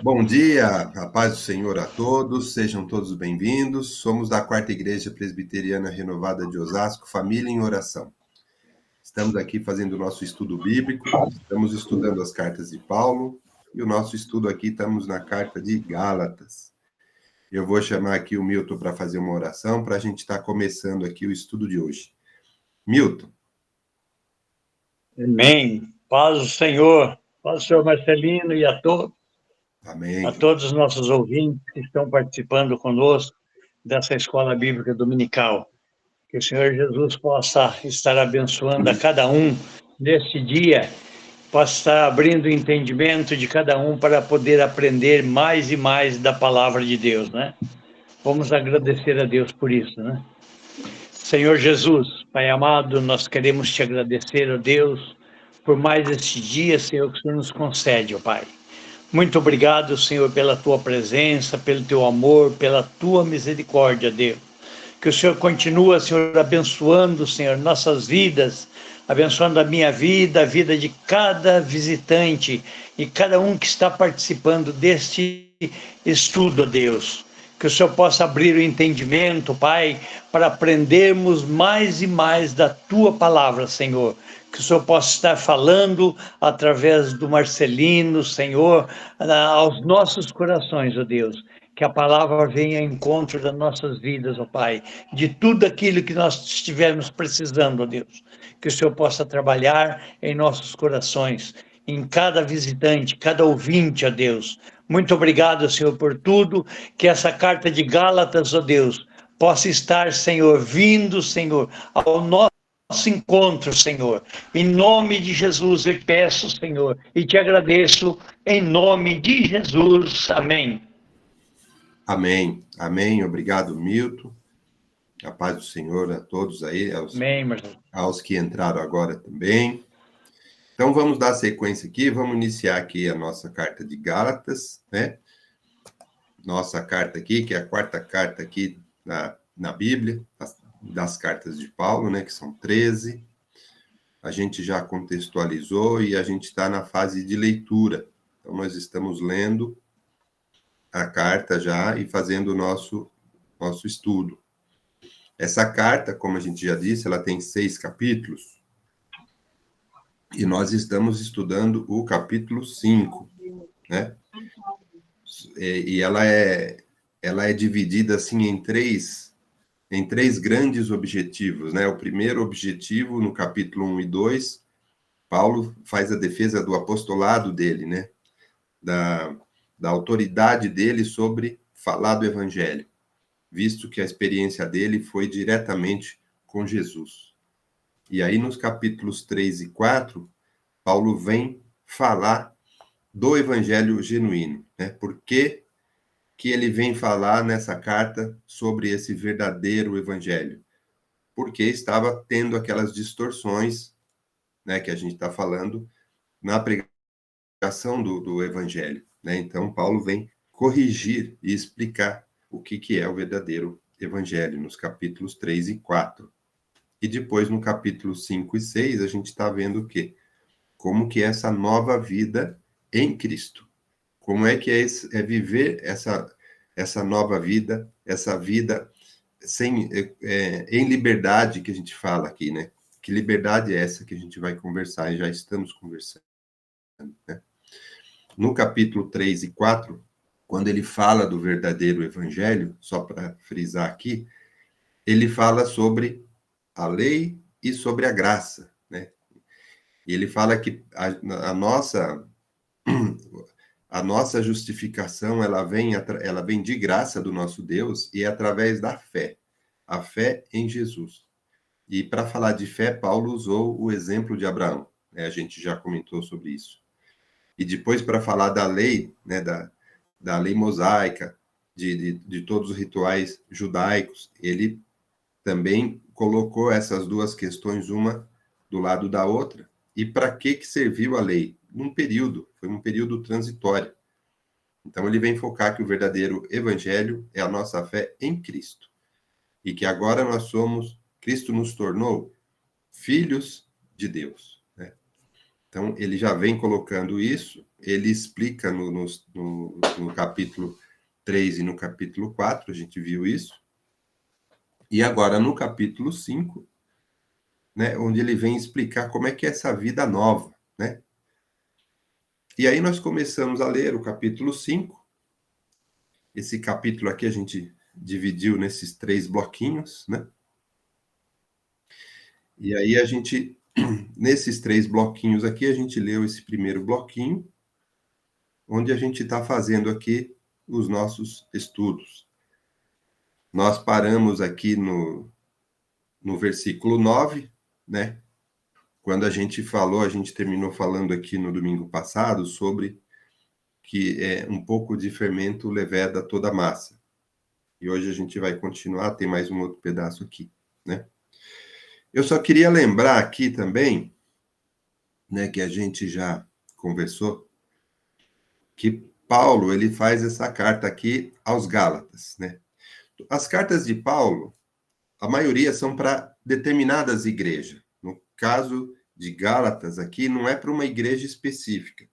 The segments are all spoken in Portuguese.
Bom dia, a paz do Senhor a todos, sejam todos bem-vindos. Somos da Quarta Igreja Presbiteriana Renovada de Osasco, Família em Oração. Estamos aqui fazendo o nosso estudo bíblico, estamos estudando as cartas de Paulo, e o nosso estudo aqui estamos na carta de Gálatas. Eu vou chamar aqui o Milton para fazer uma oração, para a gente estar começando aqui o estudo de hoje. Milton. Amém. Paz do Senhor Marcelino e Amém. a todos os nossos ouvintes que estão participando conosco dessa escola bíblica dominical. Que o Senhor Jesus possa estar abençoando a cada um neste dia, possa estar abrindo o entendimento de cada um para poder aprender mais e mais da palavra de Deus, né? Vamos agradecer a Deus por isso, né? Senhor Jesus, Pai amado, nós queremos te agradecer, ó Deus, por mais este dia, Senhor, que o Senhor nos concede, ó Pai. Muito obrigado, Senhor, pela tua presença, pelo teu amor, pela tua misericórdia, Deus. Que o Senhor continua, Senhor, abençoando, Senhor, nossas vidas, abençoando a minha vida, a vida de cada visitante e cada um que está participando deste estudo, Deus. Que o Senhor possa abrir o entendimento, Pai, para aprendermos mais e mais da tua palavra, Senhor. Que o Senhor possa estar falando através do Marcelino, Senhor, aos nossos corações, ó Deus. Que a palavra venha ao encontro das nossas vidas, ó Pai, de tudo aquilo que nós estivermos precisando, ó Deus. Que o Senhor possa trabalhar em nossos corações, em cada visitante, cada ouvinte, ó Deus. Muito obrigado, Senhor, por tudo. Que essa carta de Gálatas, ó Deus, possa estar, Senhor, vindo, Senhor, ao nosso encontro, Senhor. Em nome de Jesus eu peço, Senhor, e te agradeço, em nome de Jesus. Amém. Amém. Amém. Obrigado, Milton. A paz do Senhor a todos aí, Amém, Marcelo. aos que entraram agora também. Então, vamos dar sequência aqui, vamos iniciar aqui a nossa carta de Gálatas, né? Nossa carta aqui, que é a quarta carta aqui na Bíblia, das cartas de Paulo, né? Que são 13. A gente já contextualizou e a gente está na fase de leitura. Então, nós estamos lendo a carta já e fazendo o nosso estudo. Essa carta, como a gente já disse, ela tem 6 capítulos, e nós estamos estudando o capítulo 5, né? E ela é dividida, assim, em três grandes objetivos, né? O primeiro objetivo, no capítulo 1 e 2, Paulo faz a defesa do apostolado dele, né? Da autoridade dele sobre falar do evangelho, visto que a experiência dele foi diretamente com Jesus. E aí, nos capítulos 3 e 4, Paulo vem falar do evangelho genuíno, né? Por que ele vem falar nessa carta sobre esse verdadeiro evangelho? Porque estava tendo aquelas distorções, né, que a gente está falando na pregação do evangelho, né? Então, Paulo vem corrigir e explicar o que é o verdadeiro evangelho, nos capítulos 3 e 4. E depois, no capítulo 5 e 6, a gente está vendo o quê? Como que é essa nova vida em Cristo. Como é que é viver essa nova vida, essa vida em liberdade que a gente fala aqui, né? Que liberdade é essa que a gente vai conversar, e já estamos conversando, né? No capítulo 3 e 4, quando ele fala do verdadeiro evangelho, só para frisar aqui, ele fala sobre a lei e sobre a graça, né? E ele fala que a nossa justificação, ela vem de graça do nosso Deus e é através da fé, a fé em Jesus. E para falar de fé, Paulo usou o exemplo de Abraão, né? A gente já comentou sobre isso. E depois, para falar da lei, né, da lei mosaica, de todos os rituais judaicos, ele também colocou essas duas questões, uma do lado da outra. E para que serviu a lei? Foi um período transitório. Então, ele vem focar que o verdadeiro evangelho é a nossa fé em Cristo. E que agora Cristo nos tornou filhos de Deus, né? Então, ele já vem colocando isso, ele explica no capítulo 3 e no capítulo 4, a gente viu isso. E agora, no capítulo 5, né, onde ele vem explicar como é que é essa vida nova, né? E aí nós começamos a ler o capítulo 5. Esse capítulo aqui a gente dividiu nesses 3 bloquinhos, né? E aí a gente, nesses 3 bloquinhos aqui, a gente leu esse primeiro bloquinho, onde a gente está fazendo aqui os nossos estudos. Nós paramos aqui no versículo 9, né? Quando a gente terminou falando aqui no domingo passado sobre que um pouco de fermento leveda toda a massa. E hoje a gente vai continuar, tem mais um outro pedaço aqui, né? Eu só queria lembrar aqui também, né, que a gente já conversou, que Paulo, ele faz essa carta aqui aos Gálatas, né? As cartas de Paulo, a maioria são para determinadas igrejas. No caso de Gálatas aqui, não é para uma igreja específica,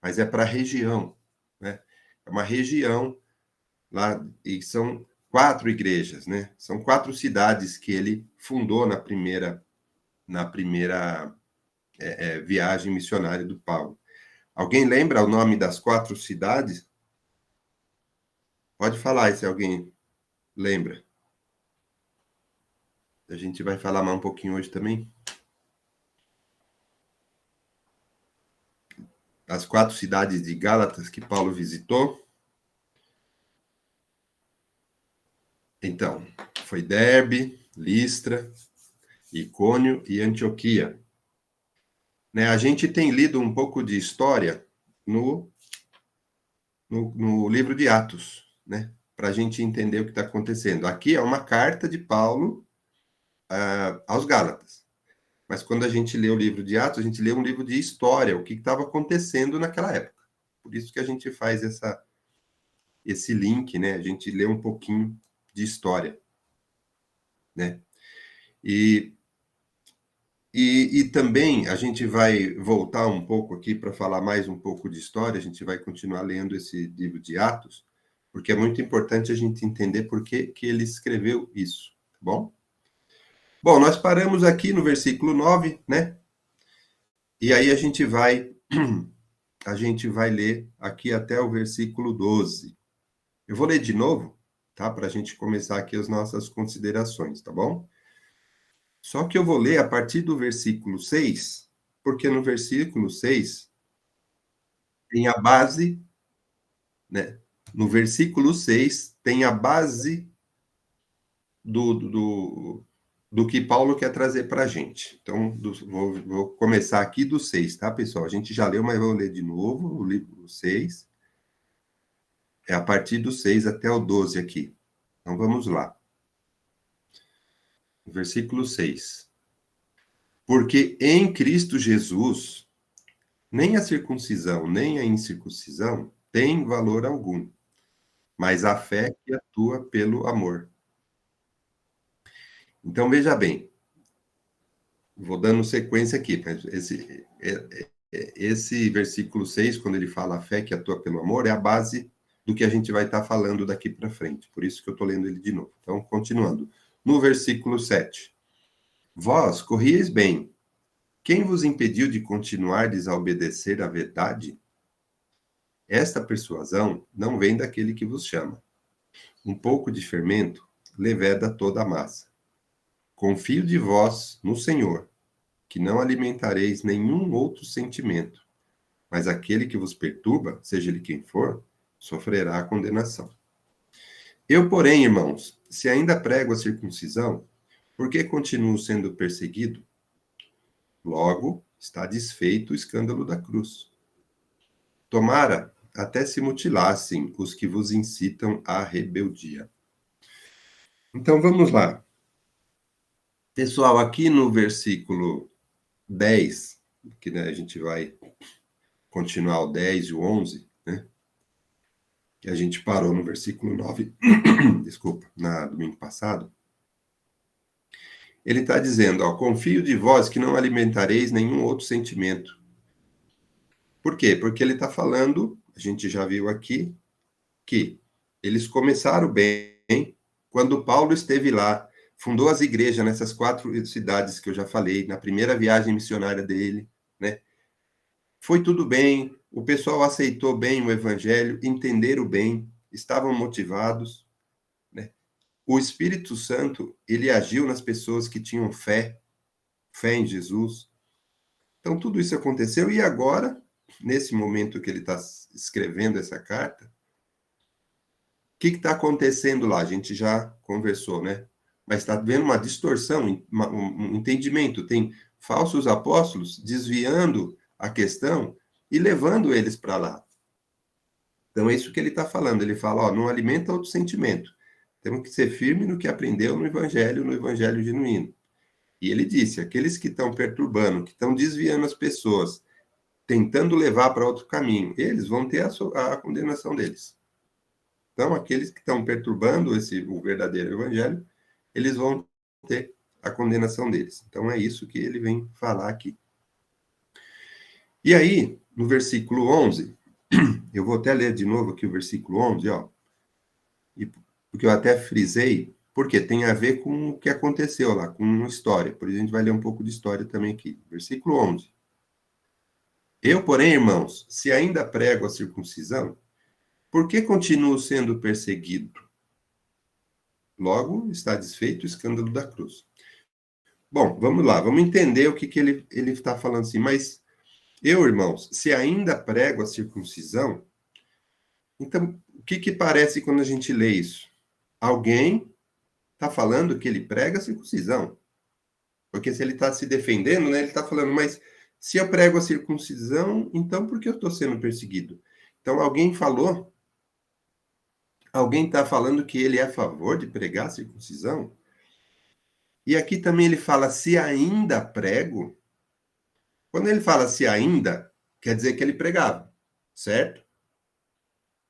mas é para a região, né? É uma região lá, e são 4 igrejas, né? São 4 cidades que ele fundou na primeira viagem missionária do Paulo. Alguém lembra o nome das 4 cidades? Pode falar aí se alguém lembra. A gente vai falar mais um pouquinho hoje também. As 4 cidades de Gálatas que Paulo visitou. Então, foi Derbe, Listra, Icônio e Antioquia. Né, a gente tem lido um pouco de história no livro de Atos, né? Para a gente entender o que está acontecendo. Aqui é uma carta de Paulo aos Gálatas. Mas quando a gente lê o livro de Atos, a gente lê um livro de história, o que estava acontecendo naquela época. Por isso que a gente faz esse link, né? A gente lê um pouquinho de história, né? E também a gente vai voltar um pouco aqui para falar mais um pouco de história, a gente vai continuar lendo esse livro de Atos, porque é muito importante a gente entender por que ele escreveu isso, tá bom? Bom, nós paramos aqui no versículo 9, né? E aí a gente vai ler aqui até o versículo 12. Eu vou ler de novo, tá? Para a gente começar aqui as nossas considerações, tá bom? Só que eu vou ler a partir do versículo 6, porque no versículo 6 tem a base, né? No versículo 6 tem a base do que Paulo quer trazer para a gente. Então, vou começar aqui do 6, tá, pessoal? A gente já leu, mas vou ler de novo o livro 6. É a partir do 6 até o 12 aqui. Então, vamos lá. Versículo 6. Porque em Cristo Jesus, nem a circuncisão, nem a incircuncisão tem valor algum, mas a fé que atua pelo amor. Então, veja bem, vou dando sequência aqui. Esse versículo 6, quando ele fala a fé que atua pelo amor, é a base do que a gente vai estar falando daqui para frente. Por isso que eu estou lendo ele de novo. Então, continuando. No versículo 7. Vós corrieis bem. Quem vos impediu de continuardes a obedecer à verdade? Esta persuasão não vem daquele que vos chama. Um pouco de fermento leveda toda a massa. Confio de vós no Senhor, que não alimentareis nenhum outro sentimento, mas aquele que vos perturba, seja ele quem for, sofrerá a condenação. Eu, porém, irmãos, se ainda prego a circuncisão, por que continuo sendo perseguido? Logo, está desfeito o escândalo da cruz. Tomara até se mutilassem os que vos incitam à rebeldia. Então, vamos lá. Pessoal, aqui no versículo 10, que né, a gente vai continuar o 10 e o 11, né? Que a gente parou no versículo 9, desculpa, no domingo passado. Ele está dizendo, ó, confio de vós que não alimentareis nenhum outro sentimento, Por quê? Porque ele está falando, a gente já viu aqui, que eles começaram bem quando Paulo esteve lá, fundou as igrejas nessas 4 cidades que eu já falei, na primeira viagem missionária dele, né? Foi tudo bem, o pessoal aceitou bem o evangelho, entenderam bem, estavam motivados, né? O Espírito Santo, ele agiu nas pessoas que tinham fé em Jesus. Então, tudo isso aconteceu, e agora, nesse momento que ele está escrevendo essa carta, o que está acontecendo lá? A gente já conversou, né? Mas está vendo uma distorção, um entendimento. Tem falsos apóstolos desviando a questão e levando eles para lá. Então, é isso que ele está falando. Ele fala, ó, não alimenta outro sentimento. Temos que ser firme no que aprendeu no evangelho genuíno. E ele disse, aqueles que estão perturbando, que estão desviando as pessoas, tentando levar para outro caminho, eles vão ter a condenação deles. Então, aqueles que estão perturbando o verdadeiro evangelho, eles vão ter a condenação deles. Então, é isso que ele vem falar aqui. E aí, no versículo 11, eu vou até ler de novo aqui o versículo 11, ó, porque eu até frisei, porque tem a ver com o que aconteceu lá, com uma história. Por isso, a gente vai ler um pouco de história também aqui. Versículo 11. Eu, porém, irmãos, se ainda prego a circuncisão, por que continuo sendo perseguido? Logo, está desfeito o escândalo da cruz. Bom, vamos lá, vamos entender o que ele está falando assim. Mas eu, irmãos, se ainda prego a circuncisão, então, o que parece quando a gente lê isso? Alguém está falando que ele prega a circuncisão. Porque se ele está se defendendo, né, ele está falando, mas se eu prego a circuncisão, então por que eu estou sendo perseguido? Então, alguém está falando que ele é a favor de pregar a circuncisão? E aqui também ele fala, se ainda prego. Quando ele fala se ainda, quer dizer que ele pregava, certo?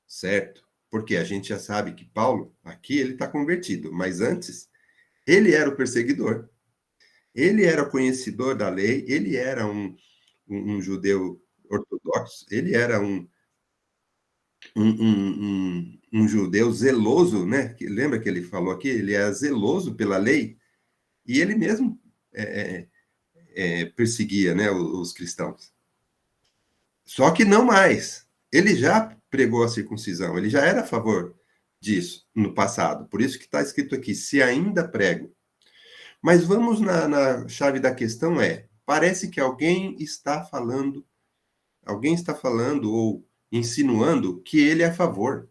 Certo. Porque a gente já sabe que Paulo, aqui, ele está convertido, mas antes, ele era o perseguidor. Ele era o conhecedor da lei, ele era um judeu ortodoxo, ele era um judeu zeloso, né? Lembra que ele falou aqui? Ele era zeloso pela lei, e ele mesmo perseguia, né, os cristãos. Só que não mais. Ele já pregou a circuncisão, ele já era a favor disso no passado. Por isso que está escrito aqui, se ainda prego. Mas vamos na chave da questão parece que alguém está falando ou insinuando que ele é a favor.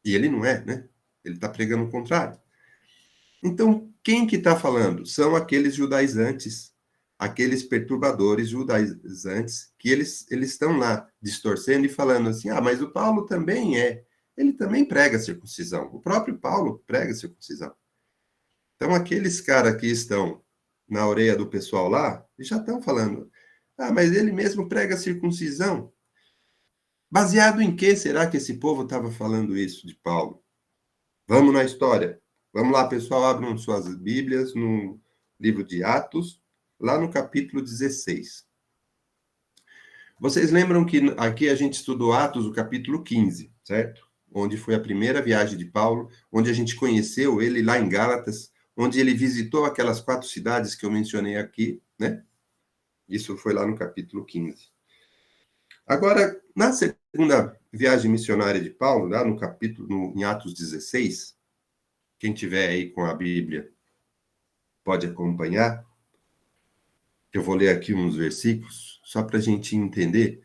E ele não é, né? Ele está pregando o contrário. Então, quem que está falando? São aqueles judaizantes, aqueles perturbadores judaizantes, que eles estão lá distorcendo e falando assim, mas o Paulo também ele também prega a circuncisão. O próprio Paulo prega a circuncisão. Então, aqueles caras que estão na orelha do pessoal lá, já estão falando, mas ele mesmo prega a circuncisão. Baseado em que será que esse povo estava falando isso de Paulo? Vamos na história. Vamos lá, pessoal, abram suas Bíblias no livro de Atos, lá no capítulo 16. Vocês lembram que aqui a gente estudou Atos, o capítulo 15, certo? Onde foi a primeira viagem de Paulo, onde a gente conheceu ele lá em Gálatas, onde ele visitou aquelas 4 cidades que eu mencionei aqui, né? Isso foi lá no capítulo 15. Agora, na segunda viagem missionária de Paulo, lá no capítulo, em Atos 16, quem tiver aí com a Bíblia pode acompanhar. Eu vou ler aqui uns versículos, só para a gente entender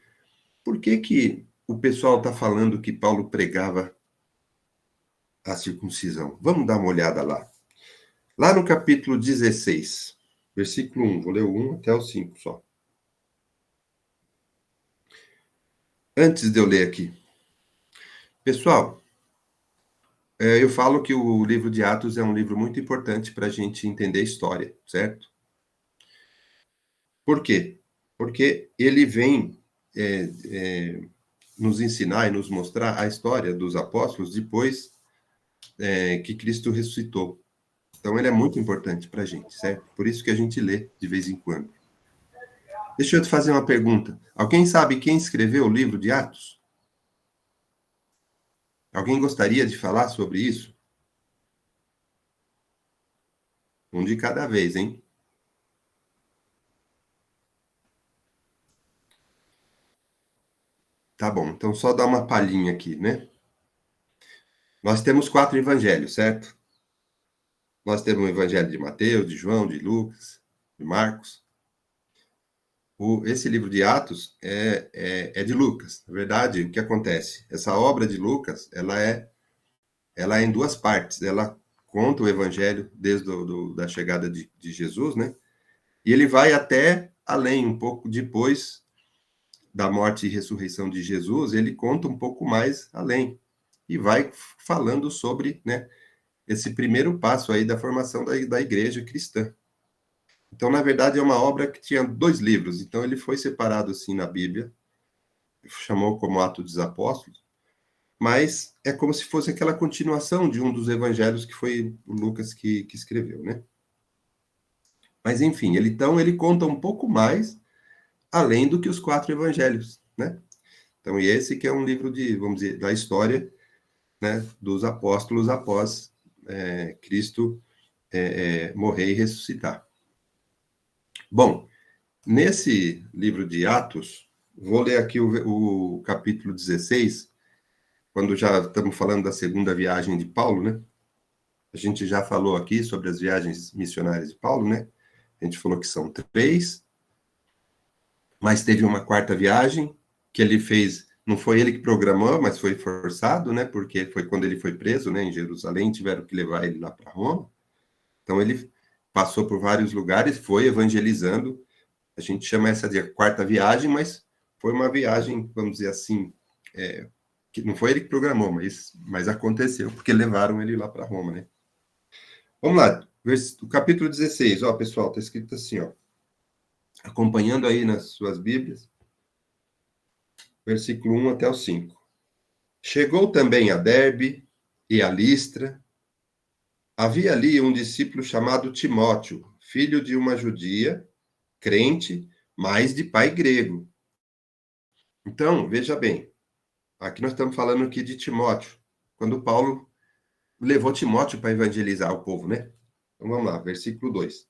por que o pessoal está falando que Paulo pregava a circuncisão. Vamos dar uma olhada lá. Lá no capítulo 16, versículo 1, vou ler o 1 até o 5 só. Antes de eu ler aqui. Pessoal, eu falo que o livro de Atos é um livro muito importante para a gente entender a história, certo? Por quê? Porque ele vem nos ensinar e nos mostrar a história dos apóstolos depois que Cristo ressuscitou. Então, ele é muito importante para a gente, certo? Por isso que a gente lê de vez em quando. Deixa eu te fazer uma pergunta. Alguém sabe quem escreveu o livro de Atos? Alguém gostaria de falar sobre isso? Um de cada vez, hein? Tá bom, então só dar uma palhinha aqui, né? Nós temos 4 evangelhos, certo? Nós temos o evangelho de Mateus, de João, de Lucas, de Marcos. Esse livro de Atos é de Lucas. Na verdade, o que acontece? Essa obra de Lucas, ela é em 2 partes. Ela conta o evangelho desde da chegada de Jesus, né? E ele vai até além, um pouco depois da morte e ressurreição de Jesus, ele conta um pouco mais além. E vai falando sobre, né, esse primeiro passo aí da formação da igreja cristã. Então, na verdade, é uma obra que tinha 2 livros. Então, ele foi separado assim na Bíblia, chamou como Atos dos Apóstolos, mas é como se fosse aquela continuação de um dos evangelhos que foi o Lucas que escreveu, né? Mas, enfim, ele conta um pouco mais além do que os 4 evangelhos, né? Então, e esse que é um livro de, vamos dizer, da história, né, dos apóstolos após Cristo morrer e ressuscitar. Bom, nesse livro de Atos, vou ler aqui o capítulo 16, quando já estamos falando da segunda viagem de Paulo, né? A gente já falou aqui sobre as viagens missionárias de Paulo, né? A gente falou que são 3, mas teve uma 4ª viagem que ele fez, não foi ele que programou, mas foi forçado, né? Porque foi quando ele foi preso, né, em Jerusalém, tiveram que levar ele lá para Roma. Então ele passou por vários lugares, foi evangelizando. A gente chama essa de 4ª viagem, mas foi uma viagem, vamos dizer assim, que não foi ele que programou, mas aconteceu, porque levaram ele lá para Roma, né? Vamos lá, o capítulo 16, ó, pessoal, está escrito assim, ó, acompanhando aí nas suas Bíblias, versículo 1 até o 5. Chegou também a Derbe e a Listra. Havia ali um discípulo chamado Timóteo, filho de uma judia, crente, mas de pai grego. Então, veja bem, aqui nós estamos falando aqui de Timóteo, quando Paulo levou Timóteo para evangelizar o povo, né? Então vamos lá, versículo 2.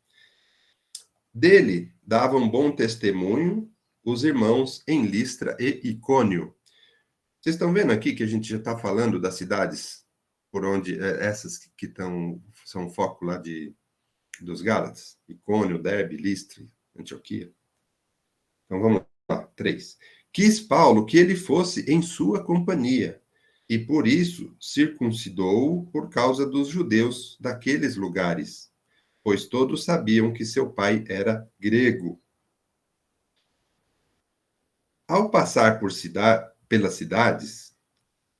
Dele davam bom testemunho os irmãos em Listra e Icônio. Vocês estão vendo aqui que a gente já está falando das cidades por onde essas que são foco lá dos Gálatas, Icônio, Derbe, Listra, Antioquia. Então vamos lá, 3. Quis Paulo que ele fosse em sua companhia, e por isso circuncidou-o por causa dos judeus daqueles lugares, pois todos sabiam que seu pai era grego. Ao passar pelas cidades,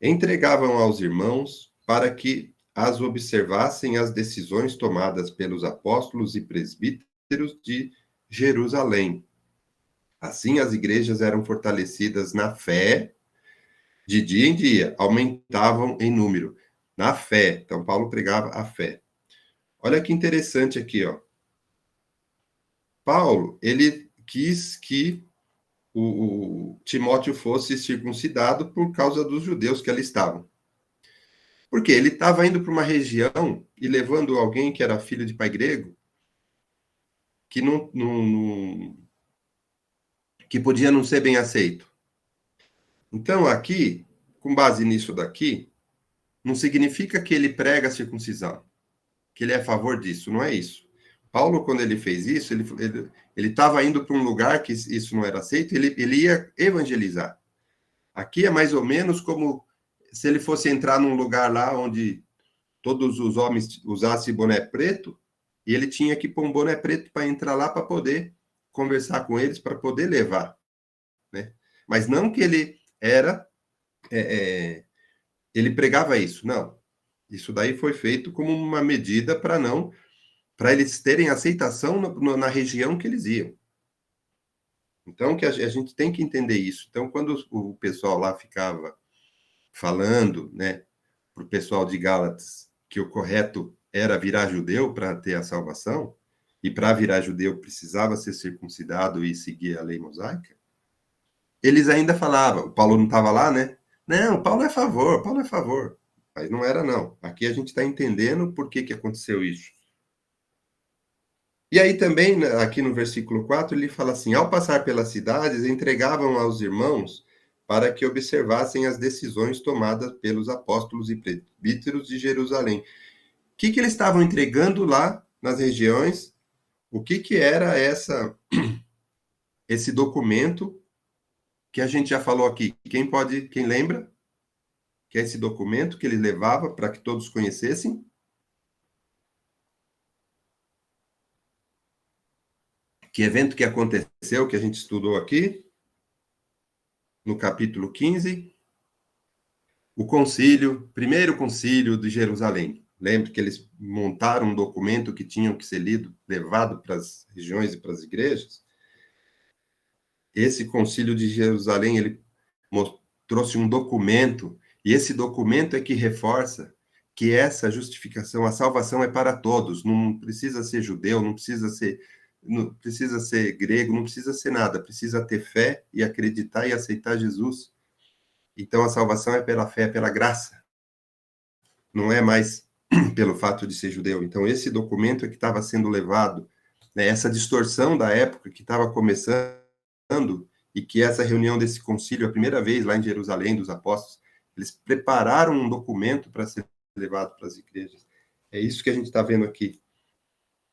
entregavam aos irmãos para que as observassem as decisões tomadas pelos apóstolos e presbíteros de Jerusalém. Assim, as igrejas eram fortalecidas na fé, de dia em dia, aumentavam em número. Na fé. Então, Paulo pregava a fé. Olha que interessante aqui, ó. Paulo, ele quis que o Timóteo fosse circuncidado por causa dos judeus que ali estavam. Porque ele estava indo para uma região e levando alguém que era filho de pai grego, que que podia não ser bem aceito. Então, aqui, com base nisso daqui, não significa que ele prega a circuncisão, que ele é a favor disso, não é isso. Paulo, quando ele fez isso, ele estava indo para um lugar que isso não era aceito, ele ia evangelizar. Aqui é mais ou menos como se ele fosse entrar num lugar lá onde todos os homens usassem boné preto, e ele tinha que pôr um boné preto para entrar lá para poder conversar com eles, para poder levar, né? Mas não que ele era, ele pregava isso, não. Isso daí foi feito como uma medida para eles terem aceitação na região que eles iam. Então, que a gente tem que entender isso. Então, quando o pessoal lá ficava falando, né, para o pessoal de Gálatas, que o correto era virar judeu para ter a salvação, e para virar judeu precisava ser circuncidado e seguir a lei mosaica, eles ainda falavam, o Paulo não estava lá, né? Não, Paulo é a favor, Paulo é a favor. Mas não era, não. Aqui a gente está entendendo por que aconteceu isso. E aí também, aqui no versículo 4, ele fala assim, ao passar pelas cidades, entregavam aos irmãos para que observassem as decisões tomadas pelos apóstolos e presbíteros de Jerusalém. O que eles estavam entregando lá nas regiões? O que era esse documento que a gente já falou aqui? Quem lembra? Que é esse documento que ele levava para que todos conhecessem? Que evento que aconteceu, que a gente estudou aqui, no capítulo 15? O primeiro concílio de Jerusalém. Lembra que eles montaram um documento que tinham que ser lido, levado para as regiões e para as igrejas? Esse concílio de Jerusalém, ele trouxe um documento, e esse documento é que reforça que essa justificação, a salvação é para todos, não precisa ser judeu, não precisa ser grego, não precisa ser nada, precisa ter fé e acreditar e aceitar Jesus. Então a salvação é pela fé, pela graça. Não é mais pelo fato de ser judeu. Então esse documento é que estava sendo levado, né, essa distorção da época que estava começando, e que essa reunião desse concílio, a primeira vez lá em Jerusalém, dos apóstolos, eles prepararam um documento para ser levado para as igrejas. É isso que a gente está vendo aqui.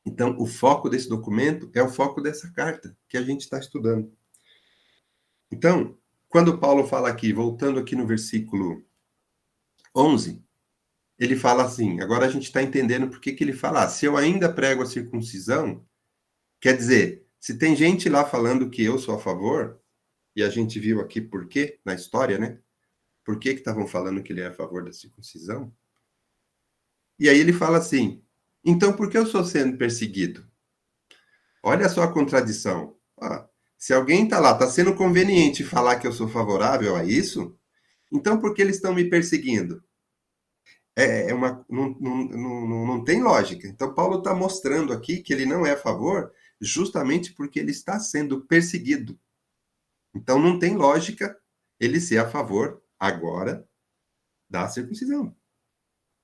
Então, o foco desse documento é o foco dessa carta que a gente está estudando. Então, quando Paulo fala aqui, voltando aqui no versículo 11, ele fala assim, agora a gente está entendendo por que ele fala, se eu ainda prego a circuncisão, quer dizer, se tem gente lá falando que eu sou a favor, e a gente viu aqui por quê, na história, né? Por que estavam falando que ele é a favor da circuncisão? E aí ele fala assim, então por que eu estou sendo perseguido? Olha só a contradição. Se alguém está lá, está sendo conveniente falar que eu sou favorável a isso, então por que eles estão me perseguindo? Não tem lógica. Então Paulo está mostrando aqui que ele não é a favor justamente porque ele está sendo perseguido. Então não tem lógica ele ser a favor agora da circuncisão.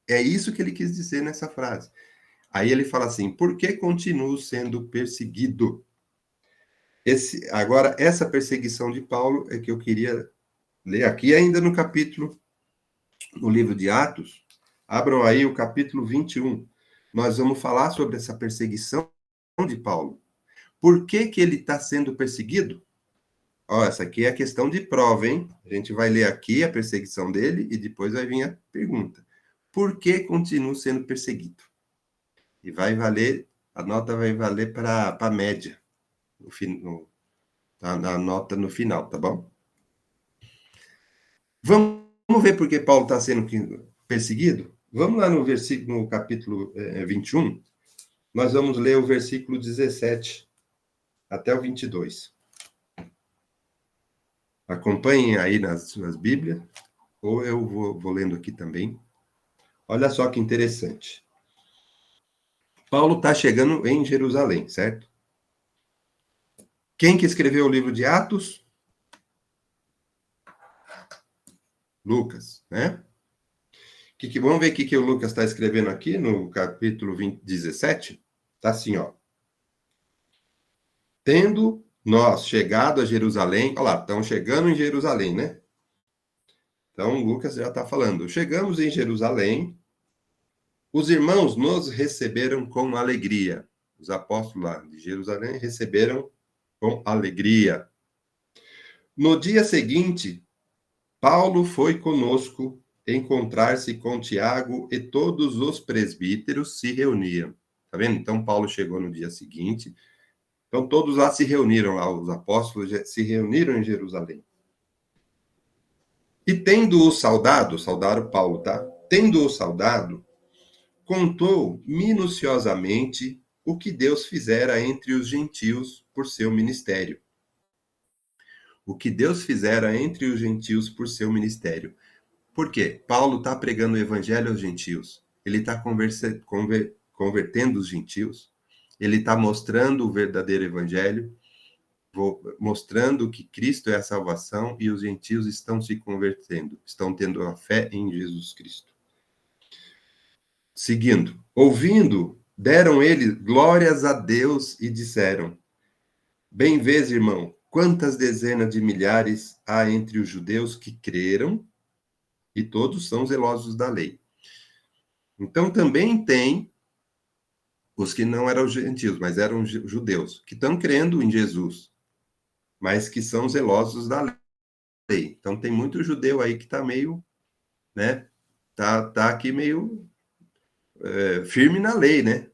É isso que ele quis dizer nessa frase. Aí ele fala assim, por que continuo sendo perseguido? Agora, essa perseguição de Paulo é que eu queria ler aqui, ainda no livro de Atos. Abram aí o capítulo 21. Nós vamos falar sobre essa perseguição de Paulo. Por que ele está sendo perseguido? Essa aqui é a questão de prova, hein? A gente vai ler aqui a perseguição dele e depois vai vir a pergunta. Por que continuo sendo perseguido? E a nota vai valer para a média, na nota no final, tá bom? Vamos ver por que Paulo está sendo perseguido? Vamos lá no capítulo 21, nós vamos ler o versículo 17 até o 22. Acompanhem aí nas suas Bíblias, ou eu vou lendo aqui também. Olha só que interessante. Paulo está chegando em Jerusalém, certo? Quem que escreveu o livro de Atos? Lucas, né? Vamos ver o que o Lucas está escrevendo aqui no capítulo 17? Está assim, ó. Tendo nós chegado a Jerusalém, olha lá, estão chegando em Jerusalém, né? Então, Lucas já está falando. Chegamos em Jerusalém, os irmãos nos receberam com alegria. Os apóstolos lá de Jerusalém receberam com alegria. No dia seguinte, Paulo foi conosco encontrar-se com Tiago e todos os presbíteros se reuniam. Tá vendo? Então, Paulo chegou no dia seguinte. Então, todos lá se reuniram, lá, os apóstolos se reuniram em Jerusalém. E tendo-o saudado Paulo, tá? Tendo-o saudado, contou minuciosamente o que Deus fizera entre os gentios por seu ministério. O que Deus fizera entre os gentios por seu ministério. Por quê? Paulo está pregando o evangelho aos gentios. Ele está convertendo os gentios. ele está mostrando o verdadeiro evangelho, mostrando que Cristo é a salvação e os gentios estão se convertendo, estão tendo a fé em Jesus Cristo. Seguindo, ouvindo, deram eles glórias a Deus e disseram: bem vês, irmão, quantas dezenas de milhares há entre os judeus que creram, e todos são zelosos da lei. Então também tem os que não eram gentios, mas eram judeus, que estão crendo em Jesus, mas que são zelosos da lei. Então tem muito judeu aí que está meio, né? Tá aqui meio firme na lei, né?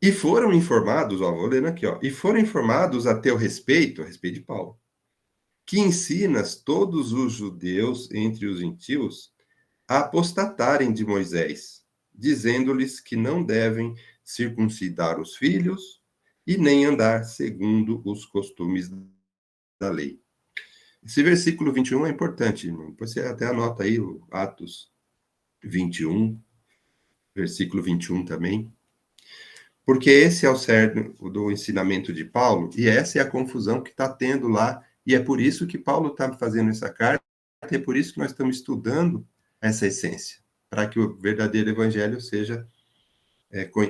E foram informados, ó, vou lendo aqui, ó, e foram informados a teu respeito, a respeito de Paulo, que ensinas todos os judeus entre os gentios a apostatarem de Moisés, dizendo-lhes que não devem circuncidar os filhos e nem andar segundo os costumes da lei. Esse versículo 21 é importante, irmão. Depois você até anota aí o Atos 21, versículo 21 também. Porque esse é o cerne do ensinamento de Paulo, e essa é a confusão que está tendo lá, e é por isso que Paulo está fazendo essa carta, e é por isso que nós estamos estudando essa essência, para que o verdadeiro evangelho seja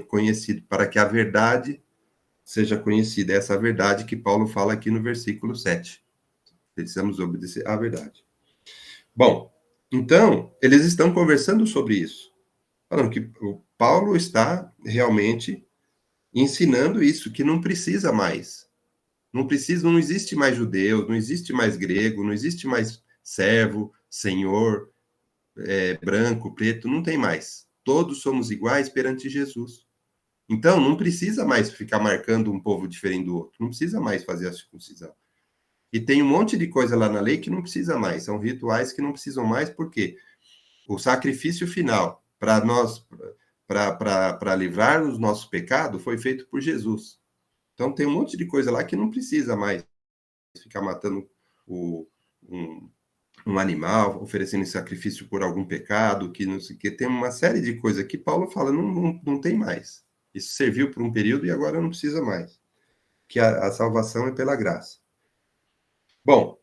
conhecido, para que a verdade seja conhecida. Essa verdade que Paulo fala aqui no versículo 7. Precisamos obedecer à verdade. Bom, então, eles estão conversando sobre isso, falando que o Paulo está realmente ensinando isso, que não precisa mais. Não existe mais judeu, não existe mais grego, não existe mais servo, senhor, branco, preto, não tem mais. Todos somos iguais perante Jesus. Então, não precisa mais ficar marcando um povo diferente do outro, não precisa mais fazer a circuncisão. E tem um monte de coisa lá na lei que não precisa mais, são rituais que não precisam mais, porque o sacrifício final para nós, para livrar os nossos pecados, foi feito por Jesus. Então, tem um monte de coisa lá que não precisa mais ficar matando um animal, oferecendo sacrifício por algum pecado, que não sei o que. Tem uma série de coisas que Paulo fala, não tem mais. Isso serviu por um período e agora não precisa mais. Que a salvação é pela graça. Bom,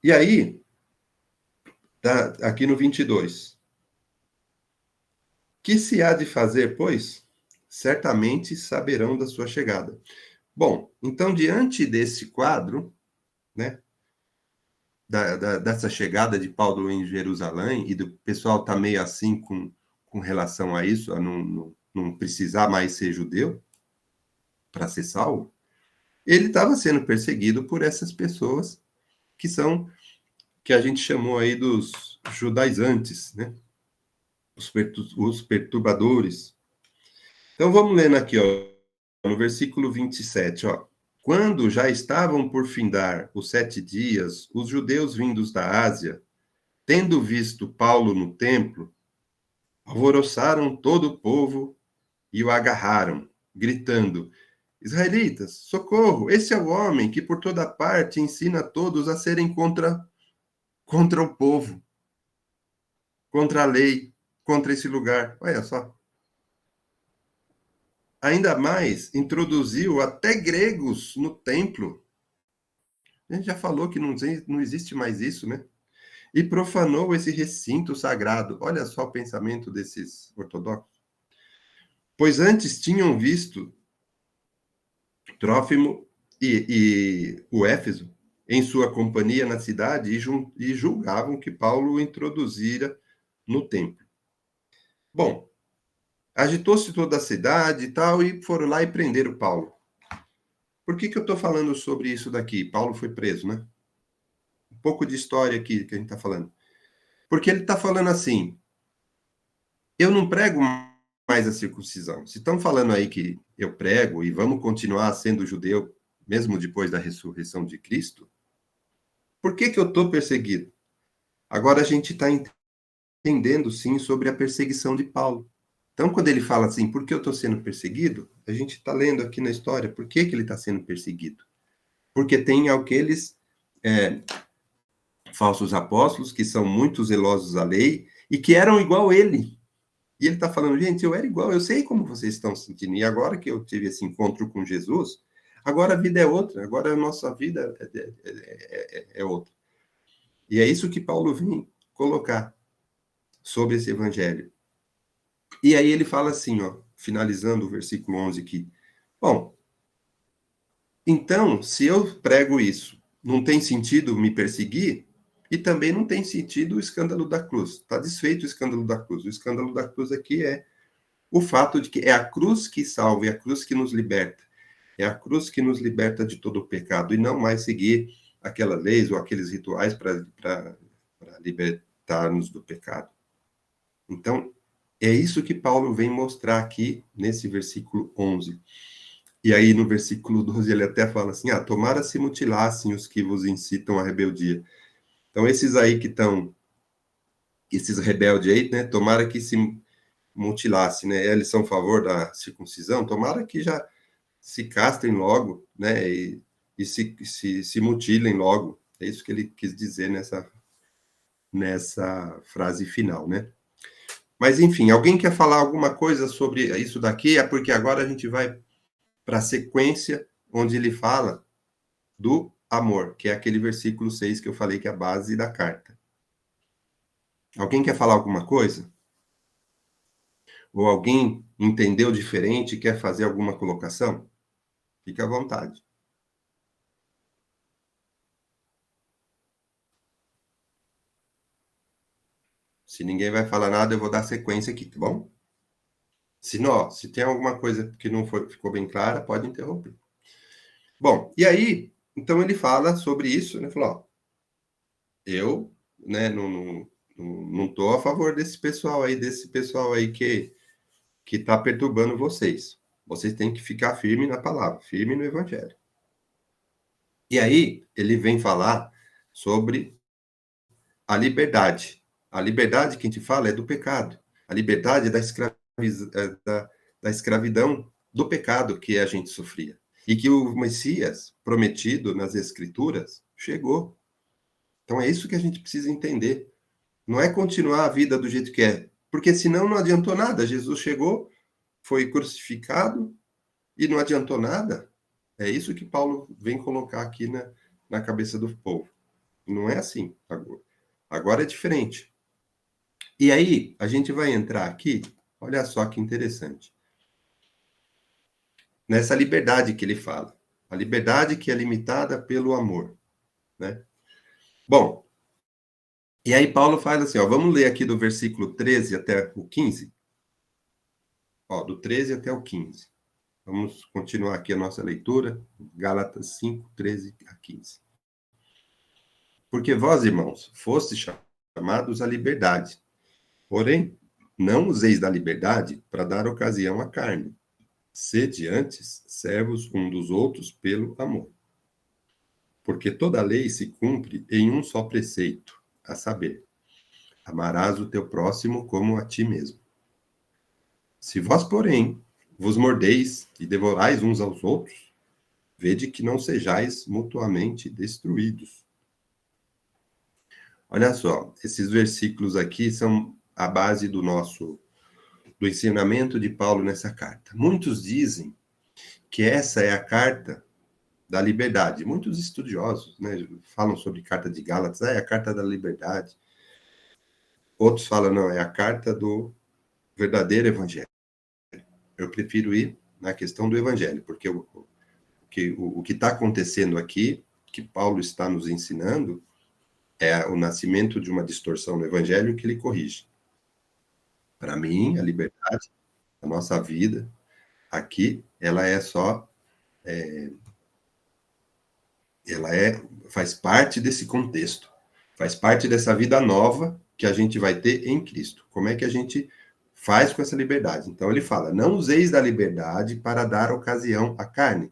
e aí, tá aqui no 22. Que se há de fazer, pois? Certamente saberão da sua chegada. Bom, então, diante desse quadro, né, dessa chegada de Paulo em Jerusalém, e do pessoal tá meio assim com relação a isso, a não precisar mais ser judeu para ser salvo, ele estava sendo perseguido por essas pessoas que a gente chamou aí dos judaizantes, né? Os perturbadores. Então, vamos lendo aqui, ó, no versículo 27, ó. Quando já estavam por findar os 7 dias, os judeus vindos da Ásia, tendo visto Paulo no templo, alvoroçaram todo o povo e o agarraram, gritando: Israelitas, socorro! Esse é o homem que por toda parte ensina a todos a serem contra o povo, contra a lei, contra esse lugar. Olha só. Ainda mais, introduziu até gregos no templo. A gente já falou que não existe mais isso, né? E profanou esse recinto sagrado. Olha só o pensamento desses ortodoxos. Pois antes tinham visto Trófimo e o Éfeso em sua companhia na cidade e julgavam que Paulo o introduzira no templo. Bom, agitou-se toda a cidade e tal, e foram lá e prenderam Paulo. Por que eu estou falando sobre isso daqui? Paulo foi preso, né? Um pouco de história aqui que a gente está falando. Porque ele está falando assim, eu não prego mais a circuncisão. Se estão falando aí que eu prego e vamos continuar sendo judeu, mesmo depois da ressurreição de Cristo, por que eu estou perseguido? Agora a gente está entendendo, sim, sobre a perseguição de Paulo. Então, quando ele fala assim, por que eu estou sendo perseguido? A gente está lendo aqui na história, por que ele está sendo perseguido? Porque tem aqueles falsos apóstolos que são muito zelosos à lei e que eram igual ele. E ele está falando, gente, eu era igual, eu sei como vocês estão se sentindo. E agora que eu tive esse encontro com Jesus, agora a vida é outra, agora a nossa vida é outra. E é isso que Paulo vem colocar sobre esse evangelho. E aí ele fala assim, ó, finalizando o versículo 11 aqui. Bom, então, se eu prego isso, não tem sentido me perseguir, e também não tem sentido o escândalo da cruz. Está desfeito o escândalo da cruz. O escândalo da cruz aqui é o fato de que é a cruz que salva, é a cruz que nos liberta. É a cruz que nos liberta de todo o pecado, e não mais seguir aquelas leis ou aqueles rituais para libertar-nos do pecado. Então, é isso que Paulo vem mostrar aqui nesse versículo 11. E aí, no versículo 12, ele até fala assim, tomara se mutilassem os que vos incitam à rebeldia. Então, esses aí que estão, esses rebeldes aí, né, tomara que se mutilassem, né, eles são a favor da circuncisão, tomara que já se castrem logo, né, e se mutilem logo. É isso que ele quis dizer nessa frase final, né? Mas, enfim, alguém quer falar alguma coisa sobre isso daqui? É porque agora a gente vai para a sequência onde ele fala do amor, que é aquele versículo 6 que eu falei que é a base da carta. Alguém quer falar alguma coisa? Ou alguém entendeu diferente e quer fazer alguma colocação? Fique à vontade. Se ninguém vai falar nada, eu vou dar sequência aqui, tá bom? Se não, se tem alguma coisa que não ficou bem clara, pode interromper. Bom, e aí, então ele fala sobre isso, né? Falou, ó, eu, né, não tô a favor desse pessoal aí que tá perturbando vocês. Vocês têm que ficar firme na palavra, firme no evangelho. E aí, ele vem falar sobre a liberdade. A liberdade que a gente fala é do pecado. A liberdade é da escravidão do pecado que a gente sofria. E que o Messias, prometido nas Escrituras, chegou. Então é isso que a gente precisa entender. Não é continuar a vida do jeito que é, porque senão não adiantou nada. Jesus chegou, foi crucificado e não adiantou nada. É isso que Paulo vem colocar aqui na cabeça do povo. Não é assim. Agora é diferente. E aí, a gente vai entrar aqui, olha só que interessante, nessa liberdade que ele fala. A liberdade que é limitada pelo amor, né? Bom, e aí Paulo fala assim, ó, vamos ler aqui do versículo 13 até o 15. Ó, do 13 até o 15. Vamos continuar aqui a nossa leitura, Gálatas 5, 13 a 15. Porque vós, irmãos, fostes chamados à liberdade. Porém, não useis da liberdade para dar ocasião à carne. Sede antes servos um dos outros pelo amor. Porque toda a lei se cumpre em um só preceito, a saber, amarás o teu próximo como a ti mesmo. Se vós, porém, vos mordeis e devorais uns aos outros, vede que não sejais mutuamente destruídos. Olha só, esses versículos aqui são a base do ensinamento de Paulo nessa carta. Muitos dizem que essa é a carta da liberdade. Muitos estudiosos, né, falam sobre carta de Gálatas, é a carta da liberdade. Outros falam, não, é a carta do verdadeiro evangelho. Eu prefiro ir na questão do evangelho, porque o que está acontecendo aqui, que Paulo está nos ensinando, é o nascimento de uma distorção no evangelho que ele corrige. Para mim, a liberdade, a nossa vida, aqui, ela é só... faz parte desse contexto, faz parte dessa vida nova que a gente vai ter em Cristo. Como é que a gente faz com essa liberdade? Então ele fala, não useis da liberdade para dar ocasião à carne.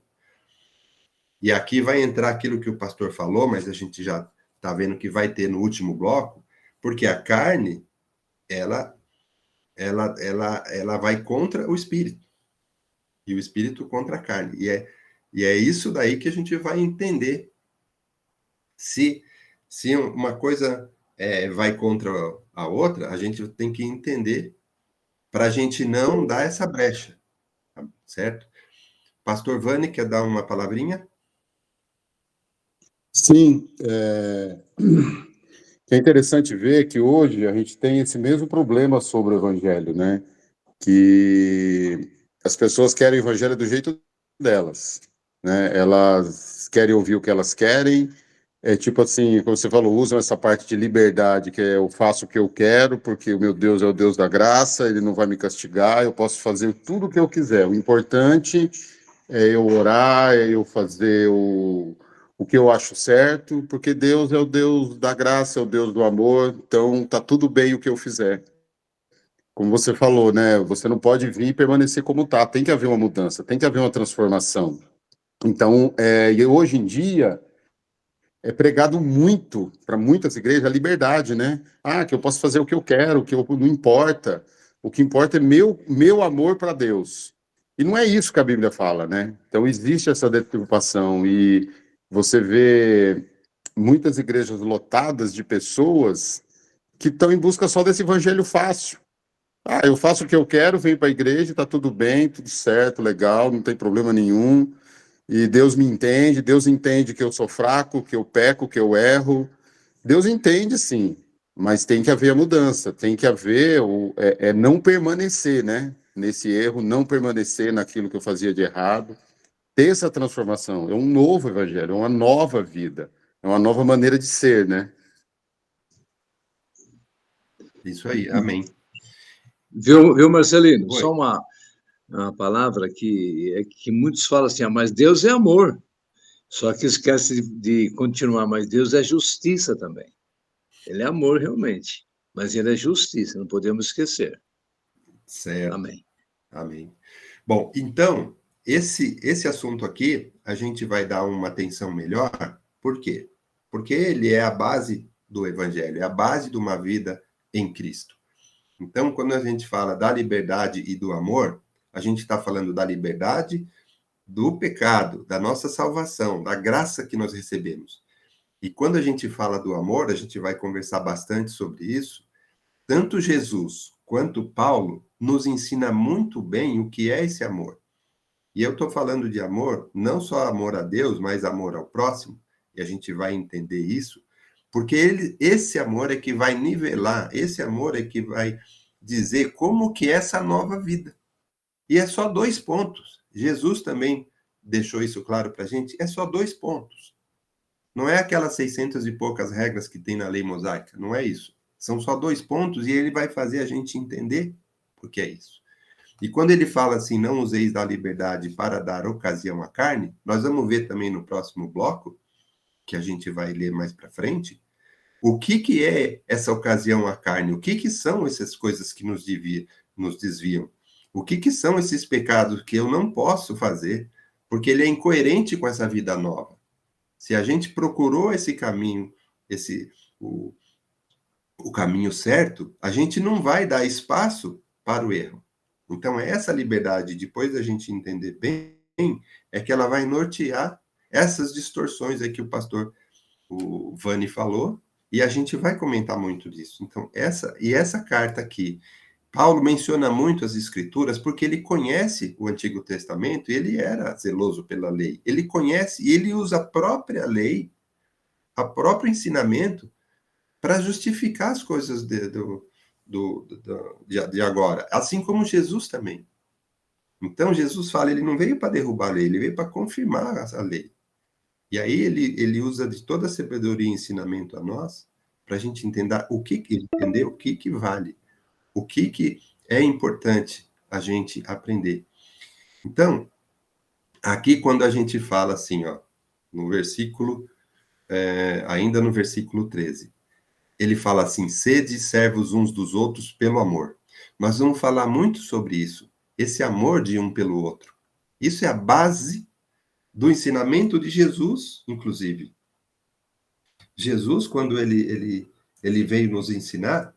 E aqui vai entrar aquilo que o pastor falou, mas a gente já está vendo que vai ter no último bloco, porque a carne, ela vai contra o espírito, e o espírito contra a carne. E é isso daí que a gente vai entender. Se uma coisa vai contra a outra, a gente tem que entender para a gente não dar essa brecha, certo? Pastor Vani, quer dar uma palavrinha? Sim, é interessante ver que hoje a gente tem esse mesmo problema sobre o evangelho, né? Que as pessoas querem o evangelho do jeito delas, né? Elas querem ouvir o que elas querem. É tipo assim, como você falou, usam essa parte de liberdade, que é eu faço o que eu quero, porque o meu Deus é o Deus da graça, ele não vai me castigar, eu posso fazer tudo o que eu quiser. O importante é eu orar, é eu fazer o que eu acho certo, porque Deus é o Deus da graça, é o Deus do amor, então tá tudo bem o que eu fizer. Como você falou, né? Você não pode vir e permanecer como tá, tem que haver uma mudança, tem que haver uma transformação. Então, e hoje em dia é pregado muito para muitas igrejas a liberdade, né? Ah, que eu posso fazer o que eu quero, que eu, não importa. O que importa é meu amor para Deus. E não é isso que a Bíblia fala, né? Então existe essa deturpação e você vê muitas igrejas lotadas de pessoas que estão em busca só desse evangelho fácil. Ah, eu faço o que eu quero, venho para a igreja, está tudo bem, tudo certo, legal, não tem problema nenhum. E Deus entende que eu sou fraco, que eu peco, que eu erro. Deus entende, sim, mas tem que haver a mudança, tem que haver não permanecer, né? Nesse erro, não permanecer naquilo que eu fazia de errado, ter essa transformação. É um novo evangelho, é uma nova vida, é uma nova maneira de ser, né? Isso aí, amém. Viu, Marcelino? Oi. Só uma palavra que muitos falam assim, mas Deus é amor. Só que esquece de continuar, mas Deus é justiça também. Ele é amor realmente, mas ele é justiça, não podemos esquecer. Certo. Amém. Amém. Bom, então, esse assunto aqui, a gente vai dar uma atenção melhor. Por quê? Porque ele é a base do evangelho, é a base de uma vida em Cristo. Então, quando a gente fala da liberdade e do amor, a gente está falando da liberdade do pecado, da nossa salvação, da graça que nós recebemos. E quando a gente fala do amor, a gente vai conversar bastante sobre isso. Tanto Jesus quanto Paulo nos ensina muito bem o que é esse amor. E eu estou falando de amor, não só amor a Deus, mas amor ao próximo, e a gente vai entender isso, porque esse amor é que vai nivelar, esse amor é que vai dizer como que é essa nova vida. E é só 2 pontos. Jesus também deixou isso claro para a gente, é só 2 pontos. Não é aquelas 600 e poucas regras que tem na lei mosaica, não é isso. São só 2 pontos e ele vai fazer a gente entender o que é isso. E quando ele fala assim, não useis da liberdade para dar ocasião à carne, nós vamos ver também no próximo bloco, que a gente vai ler mais para frente, o que é essa ocasião à carne, o que são essas coisas que nos desviam, o que são esses pecados que eu não posso fazer, porque ele é incoerente com essa vida nova. Se a gente procurou esse caminho, o, o caminho certo, a gente não vai dar espaço para o erro. Então, essa liberdade, depois da gente entender bem, é que ela vai nortear essas distorções aí que o Vani falou, e a gente vai comentar muito disso. Então, essa carta aqui, Paulo menciona muito as escrituras porque ele conhece o Antigo Testamento e ele era zeloso pela lei. Ele conhece e ele usa a própria lei, o próprio ensinamento, para justificar as coisas de agora, assim como Jesus também. Então, Jesus fala, ele não veio para derrubar a lei, ele veio para confirmar a lei. E aí ele usa de toda a sabedoria e ensinamento a nós, para a gente entender entender o que vale, o que é importante a gente aprender. Então, aqui quando a gente fala assim, ó, no versículo, ainda no versículo 13, ele fala assim, sede servos uns dos outros pelo amor. Nós vamos falar muito sobre isso, esse amor de um pelo outro. Isso é a base do ensinamento de Jesus, inclusive. Jesus, quando ele veio nos ensinar,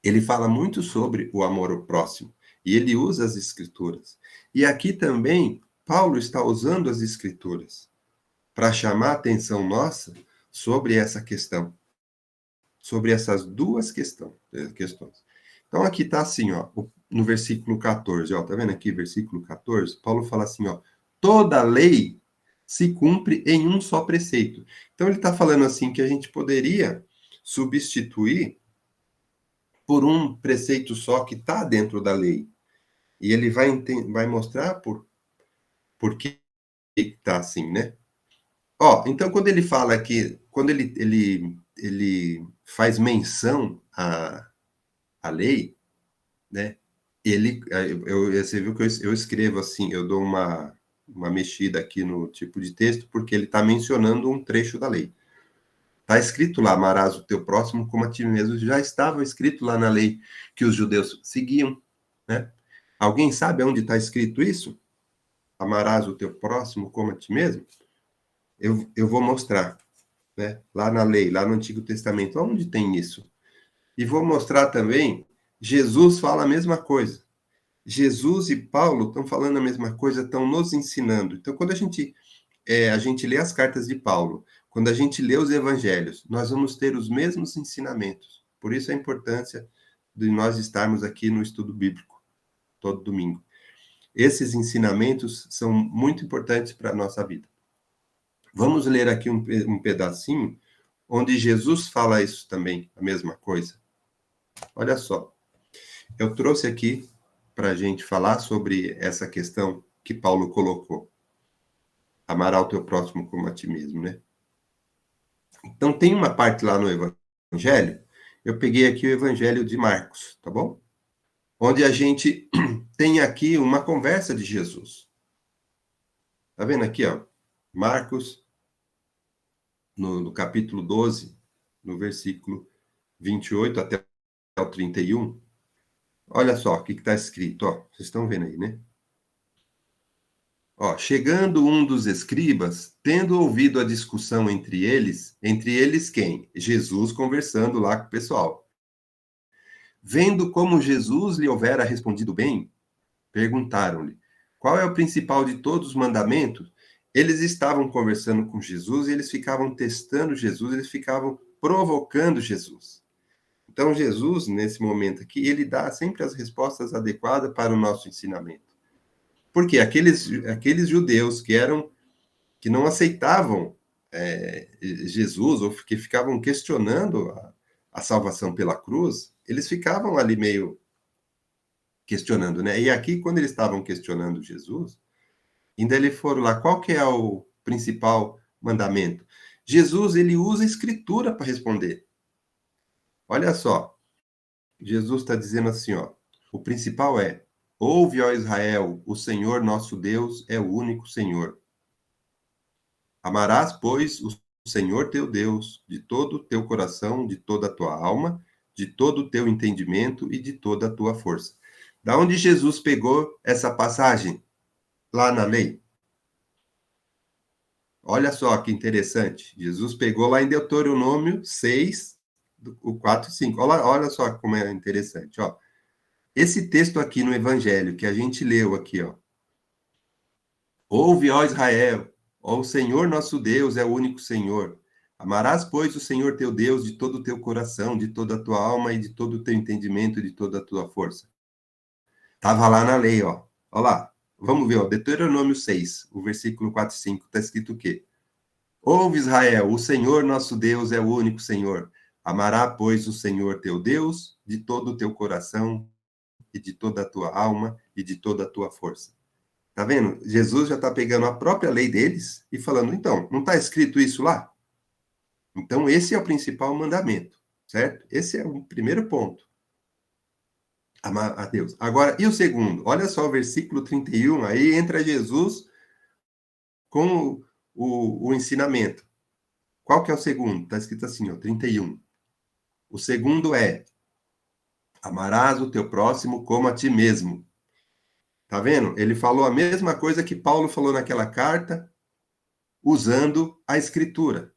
ele fala muito sobre o amor ao próximo, e ele usa as escrituras. E aqui também, Paulo está usando as escrituras para chamar a atenção nossa sobre essa questão, sobre essas duas questões. Então, aqui está assim, ó, no versículo 14, ó, tá vendo aqui, versículo 14? Paulo fala assim, ó, toda lei se cumpre em um só preceito. Então, ele está falando assim que a gente poderia substituir por um preceito só que está dentro da lei. E ele vai mostrar por que está assim, né? Ó, então, quando ele fala aqui, quando ele faz menção à lei, né? Você viu que eu escrevo assim, eu dou uma mexida aqui no tipo de texto, porque ele está mencionando um trecho da lei. Está escrito lá, amarás o teu próximo como a ti mesmo, já estava escrito lá na lei que os judeus seguiam, né? Alguém sabe onde está escrito isso? Amarás o teu próximo como a ti mesmo? Eu vou mostrar, né? Lá na lei, lá no Antigo Testamento, onde tem isso? E vou mostrar também, Jesus fala a mesma coisa. Jesus e Paulo estão falando a mesma coisa, estão nos ensinando. Então, quando a gente lê as cartas de Paulo, quando a gente lê os evangelhos, nós vamos ter os mesmos ensinamentos. Por isso a importância de nós estarmos aqui no estudo bíblico, todo domingo. Esses ensinamentos são muito importantes para a nossa vida. Vamos ler aqui um pedacinho, onde Jesus fala isso também, a mesma coisa. Olha só, eu trouxe aqui para a gente falar sobre essa questão que Paulo colocou. Amar ao teu próximo como a ti mesmo, né? Então, tem uma parte lá no Evangelho, eu peguei aqui o Evangelho de Marcos, tá bom? Onde a gente tem aqui uma conversa de Jesus. Tá vendo aqui, ó? Marcos, no capítulo 12, no versículo 28 até o 31. Olha só o que está escrito, ó. Vocês estão vendo aí, né? Ó, chegando um dos escribas, tendo ouvido a discussão entre eles quem? Jesus conversando lá com o pessoal. Vendo como Jesus lhe houvera respondido bem, perguntaram-lhe, qual é o principal de todos os mandamentos? Eles estavam conversando com Jesus e eles ficavam testando Jesus, eles ficavam provocando Jesus. Então, Jesus, nesse momento aqui, ele dá sempre as respostas adequadas para o nosso ensinamento. Porque aqueles judeus que não aceitavam Jesus, ou que ficavam questionando a salvação pela cruz, eles ficavam ali meio questionando, né? E aqui, quando eles estavam questionando Jesus, ainda eles foram lá, qual que é o principal mandamento? Jesus, ele usa a escritura para responder. Olha só, Jesus está dizendo assim, ó, o principal é, ouve, ó Israel, o Senhor nosso Deus é o único Senhor. Amarás, pois, o Senhor teu Deus de todo o teu coração, de toda a tua alma, de todo o teu entendimento e de toda a tua força. Da onde Jesus pegou essa passagem? Lá na lei. Olha só que interessante. Jesus pegou lá em Deuteronômio 6, o 4 e 5. Olha só como é interessante. Ó. Esse texto aqui no Evangelho, que a gente leu aqui, ó. Ouve, ó Israel, ó o Senhor nosso Deus é o único Senhor. Amarás, pois, o Senhor teu Deus de todo o teu coração, de toda a tua alma e de todo o teu entendimento e de toda a tua força. Estava lá na lei, ó. Olha lá. Vamos ver, ó. Deuteronômio 6, o versículo 4 e 5, está escrito o quê? Ouve, Israel, o Senhor nosso Deus é o único Senhor. Amará, pois, o Senhor teu Deus de todo o teu coração e de toda a tua alma e de toda a tua força. Tá vendo? Jesus já está pegando a própria lei deles e falando, então, não está escrito isso lá? Então, esse é o principal mandamento, certo? Esse é o primeiro ponto. Amar a Deus. Agora, e o segundo? Olha só o versículo 31, aí entra Jesus com o ensinamento. Qual que é o segundo? Está escrito assim, ó, 31. O segundo é, amarás o teu próximo como a ti mesmo. Tá vendo? Ele falou a mesma coisa que Paulo falou naquela carta, usando a escritura.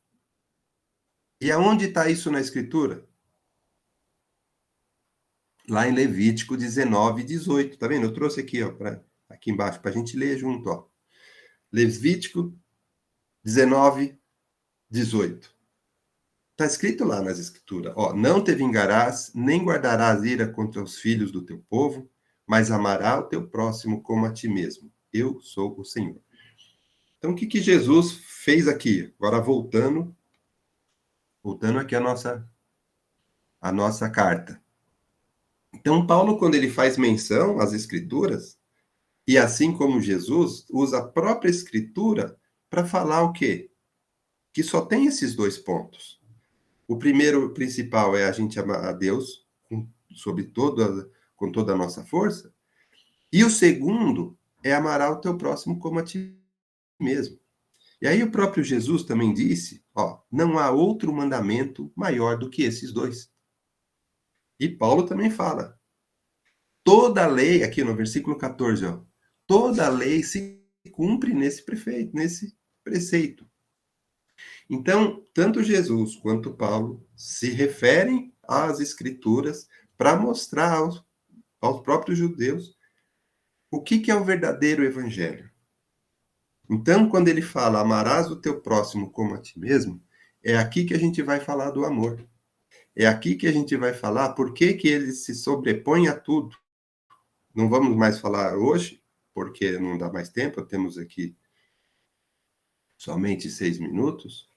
E aonde está isso na escritura? Lá em Levítico 19, 18. Tá vendo? Eu trouxe aqui, ó, aqui embaixo, para a gente ler junto, ó. Levítico 19, 18. Está escrito lá nas escrituras, ó, não te vingarás, nem guardarás ira contra os filhos do teu povo, mas amará o teu próximo como a ti mesmo. Eu sou o Senhor. Então, o que Jesus fez aqui? Agora, voltando aqui a nossa carta. Então, Paulo, quando ele faz menção às Escrituras, e assim como Jesus, usa a própria Escritura para falar o quê? Que só tem esses dois pontos. O primeiro, o principal, é a gente amar a Deus com toda a nossa força. E o segundo é amar o teu próximo como a ti mesmo. E aí o próprio Jesus também disse, ó, não há outro mandamento maior do que esses dois. E Paulo também fala, toda a lei, aqui no versículo 14, ó, toda a lei se cumpre nesse preceito. Então, tanto Jesus quanto Paulo se referem às Escrituras para mostrar aos próprios judeus o que é o verdadeiro evangelho. Então, quando ele fala, amarás o teu próximo como a ti mesmo, é aqui que a gente vai falar do amor. É aqui que a gente vai falar por que ele se sobrepõe a tudo. Não vamos mais falar hoje, porque não dá mais tempo, temos aqui somente 6 minutos.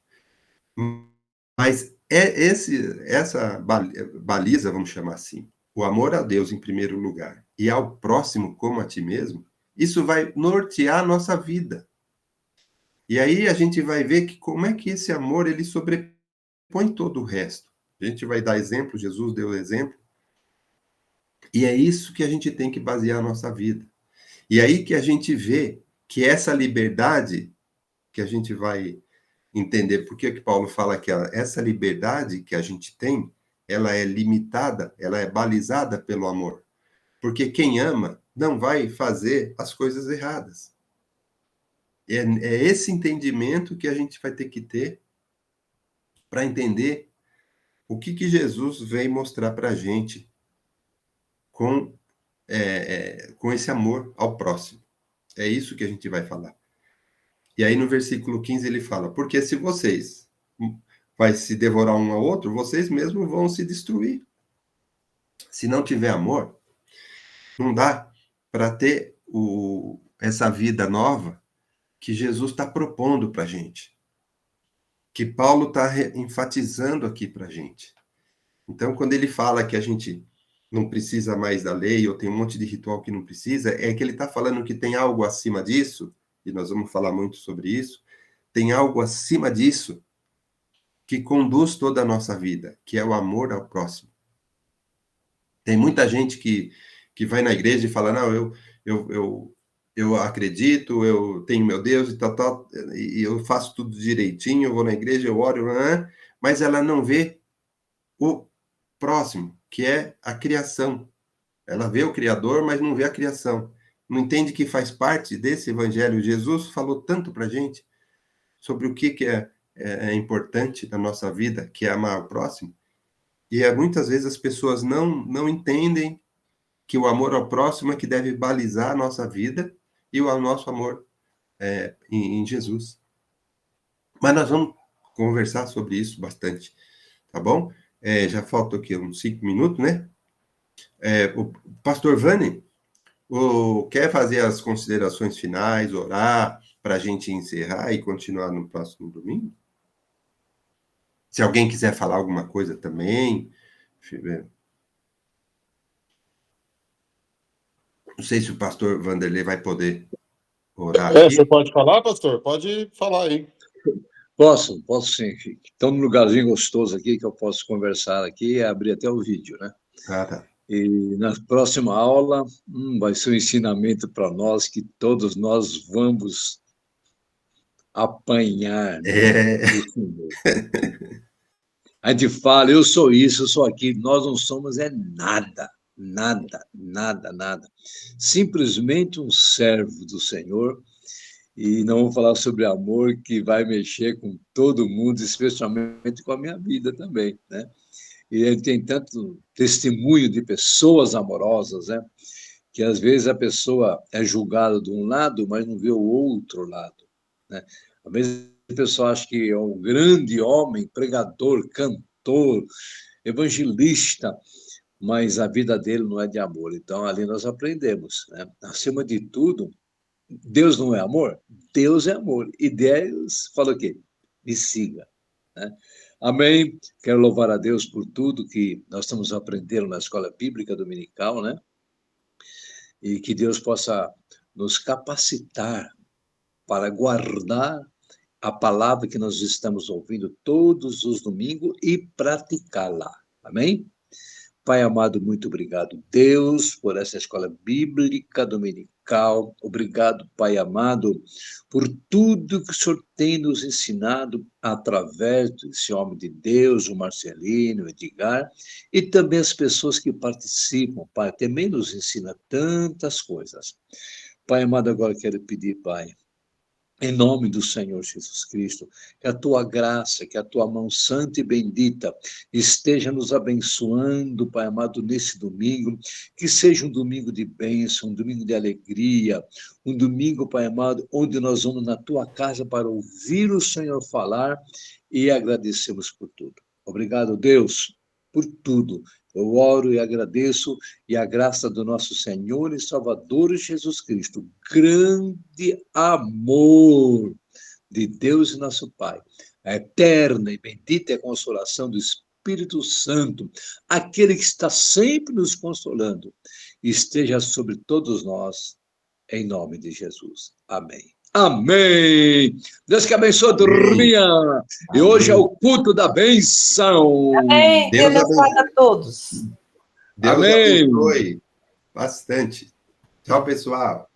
Mas essa baliza, vamos chamar assim, o amor a Deus em primeiro lugar e ao próximo como a ti mesmo, isso vai nortear a nossa vida. E aí a gente vai ver que como é que esse amor ele sobrepõe todo o resto. A gente vai dar exemplo, Jesus deu exemplo. E é isso que a gente tem que basear a nossa vida. E aí que a gente vê que essa liberdade que a gente vai entender por que Paulo fala que essa liberdade que a gente tem, ela é limitada, ela é balizada pelo amor. Porque quem ama não vai fazer as coisas erradas. É esse entendimento que a gente vai ter que ter para entender o que Jesus veio mostrar para a gente com esse amor ao próximo. É isso que a gente vai falar. E aí no versículo 15 ele fala, porque se vocês vai se devorar um ao outro, vocês mesmos vão se destruir. Se não tiver amor, não dá para ter essa vida nova que Jesus está propondo para a gente. Que Paulo está enfatizando aqui para a gente. Então, quando ele fala que a gente não precisa mais da lei, ou tem um monte de ritual que não precisa, é que ele está falando que tem algo acima disso, e nós vamos falar muito sobre isso, tem algo acima disso que conduz toda a nossa vida, que é o amor ao próximo. Tem muita gente que vai na igreja e fala, não, eu acredito, eu tenho meu Deus e tal, e eu faço tudo direitinho, eu vou na igreja, eu oro, mas ela não vê o próximo, que é a criação. Ela vê o Criador, mas não vê a criação. Não entende que faz parte desse evangelho. Jesus falou tanto para a gente sobre o que é importante na nossa vida, que é amar o próximo. E muitas vezes as pessoas não entendem que o amor ao próximo é que deve balizar a nossa vida e o nosso amor em Jesus. Mas nós vamos conversar sobre isso bastante, tá bom? Já faltam aqui uns 5 minutos, né? O pastor Vani quer fazer as considerações finais, orar, para a gente encerrar e continuar no próximo domingo? Se alguém quiser falar alguma coisa também. Não sei se o pastor Vanderlei vai poder orar aqui. Você pode falar, pastor? Pode falar aí. Posso sim. Estou num lugarzinho gostoso aqui que eu posso conversar aqui e abrir até o vídeo, né? Tá. E na próxima aula vai ser um ensinamento para nós que todos nós vamos apanhar, né? A gente fala, eu sou isso, eu sou aquilo, nós não somos nada. Simplesmente um servo do Senhor, e não vou falar sobre amor que vai mexer com todo mundo, especialmente com a minha vida também, né? E ele tem tanto testemunho de pessoas amorosas, né? Que às vezes a pessoa é julgada de um lado, mas não vê o outro lado, né? Às vezes a pessoa acha que é um grande homem, pregador, cantor, evangelista, mas a vida dele não é de amor. Então, ali nós aprendemos, né? Acima de tudo, Deus não é amor? Deus é amor. E Deus fala o quê? Me siga, né? Amém. Quero louvar a Deus por tudo que nós estamos aprendendo na Escola Bíblica Dominical, né? E que Deus possa nos capacitar para guardar a palavra que nós estamos ouvindo todos os domingos e praticá-la. Amém? Pai amado, muito obrigado, Deus, por essa escola bíblica dominical. Obrigado, Pai amado, por tudo que o Senhor tem nos ensinado através desse homem de Deus, o Marcelino, o Edgar, e também as pessoas que participam, Pai, também nos ensina tantas coisas. Pai amado, agora quero pedir, Pai, em nome do Senhor Jesus Cristo, que a tua graça, que a tua mão santa e bendita esteja nos abençoando, Pai amado, nesse domingo, que seja um domingo de bênção, um domingo de alegria, um domingo, Pai amado, onde nós vamos na tua casa para ouvir o Senhor falar e agradecemos por tudo. Obrigado, Deus, por tudo. Eu oro e agradeço, e a graça do nosso Senhor e Salvador Jesus Cristo, grande amor de Deus e nosso Pai, a eterna e bendita é a consolação do Espírito Santo, aquele que está sempre nos consolando, esteja sobre todos nós, em nome de Jesus. Amém. Amém. Deus que abençoe, turminha. E hoje é o culto da bênção. Amém. Deus abençoe a todos. Deus Amém. abençoe bastante. Tchau, pessoal.